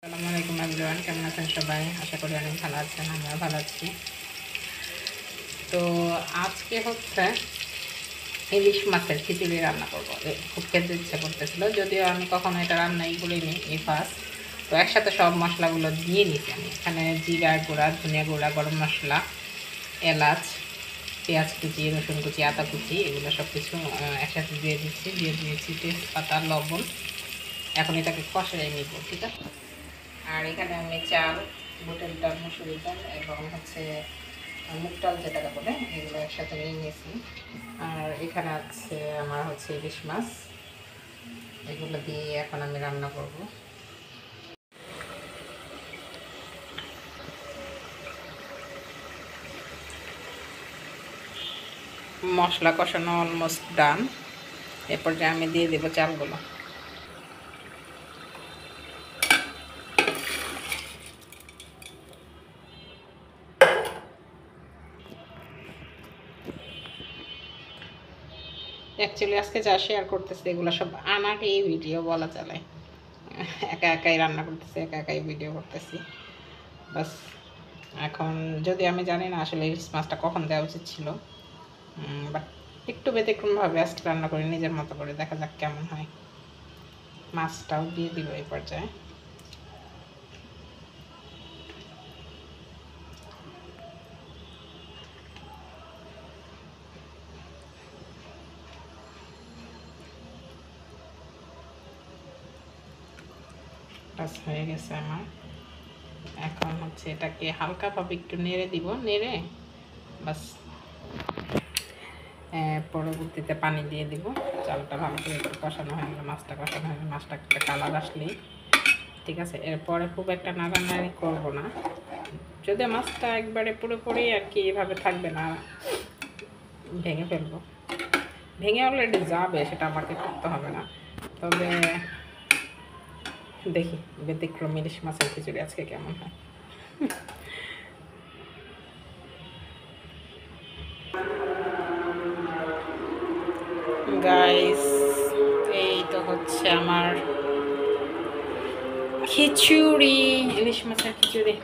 আসসালামু আলাইকুম এভরিওয়ান, কেমন আছেন সবাই? আশা করি অনেক ভালো আছেন, আমরা ভালো আছি। তো আজকে হচ্ছে ইলিশ মাছের খিচুড়ি রান্না করবো। খুব খেতে ইচ্ছা করতেছিল, যদিও আমি কখনো এটা রান্নাই করিনি, এই ফার্স্ট। তো একসাথে সব মশলাগুলো দিয়ে নিচ্ছি আমি। এখানে জিরা গুঁড়া, ধনিয়া গুঁড়া, গরম মশলা, এলাচ, পেঁয়াজ কুচি, রসুন কুচি, আদা কুচি, এগুলো সব কিছু একসাথে দিয়ে দিচ্ছি। দিয়ে দিয়েছি তেজপাতা, লবণ। এখন এটাকে কষাই নিব, ঠিক আছে? আর এখানে আমি চাল, বুটের ডাল, মুসুরির ডাল এবং হচ্ছে মুগ ডাল যেটাকে বলে, এগুলো একসাথে নিয়ে নিয়েছি। আর এখানে আছে আমার হচ্ছে ইলিশ মাছ, এগুলো দিয়ে এখন আমি রান্না করব। মশলা কষানো অলমোস্ট ডান। এরপর যে আমি দিয়ে দেবো চালগুলো। অ্যাকচুয়ালি আজকে যা শেয়ার করতেছে এগুলো সব আমার এই ভিডিও বলা চলে। একা একাই রান্না করতেছি, একা একাই ভিডিও করতেছি, বাস। এখন যদি আমি জানি না আসলে ইলিশ মাছটা কখন দেওয়া উচিত ছিল, বাট একটু ব্যতিক্রমভাবে আজকে রান্না করি নিজের মতো করে, দেখা যাক কেমন হয়। মাছটাও দিয়ে দিব এই পর্যায়ে। বাস হয়ে গেছে আমার। এখন হচ্ছে এটাকে হালকাভাবে একটু নেড়ে দিব, নেড়ে বাস পরবর্তীতে পানি দিয়ে দিব। চালটা ভালো করে একটু কষানো হয়ে গেলে, মাছটা কষানো হয়ে গেলে, মাছটা একটা কালার আসলেই ঠিক আছে। এরপরে খুব একটা নাড়ানাড়ি করবো না, যদি মাছটা একবারে পুরোপুরি আর কি এভাবে থাকবে না, ভেঙে ফেলবো। ভেঙে অলরেডি যাবে, সেটা আমাকে করতে হবে না। তবে দেখি ব্যতিক্রম ইলিশ মাছের খিচুড়ি আজকে কেমন হয়। গাইস, এই তো হচ্ছে আমার খিচুড়ি, ইলিশ মাছের খিচুড়ি।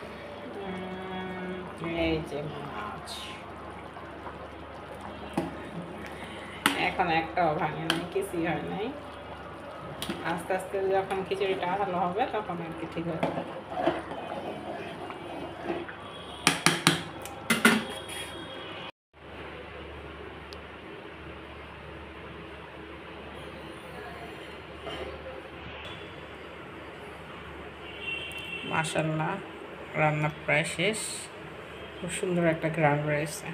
এই যে মাছ, এখন একটাও ভাঙে নাই, কিছুই হয় নাই। আস্তে আস্তে যখন খিচুড়িটা ভালো হবে তখন আর কি ঠিক হয়ে যাবে। মাশাআল্লাহ, রান্না প্রায় শেষ। খুব সুন্দর একটা ঘ্রাণ রয়েছে।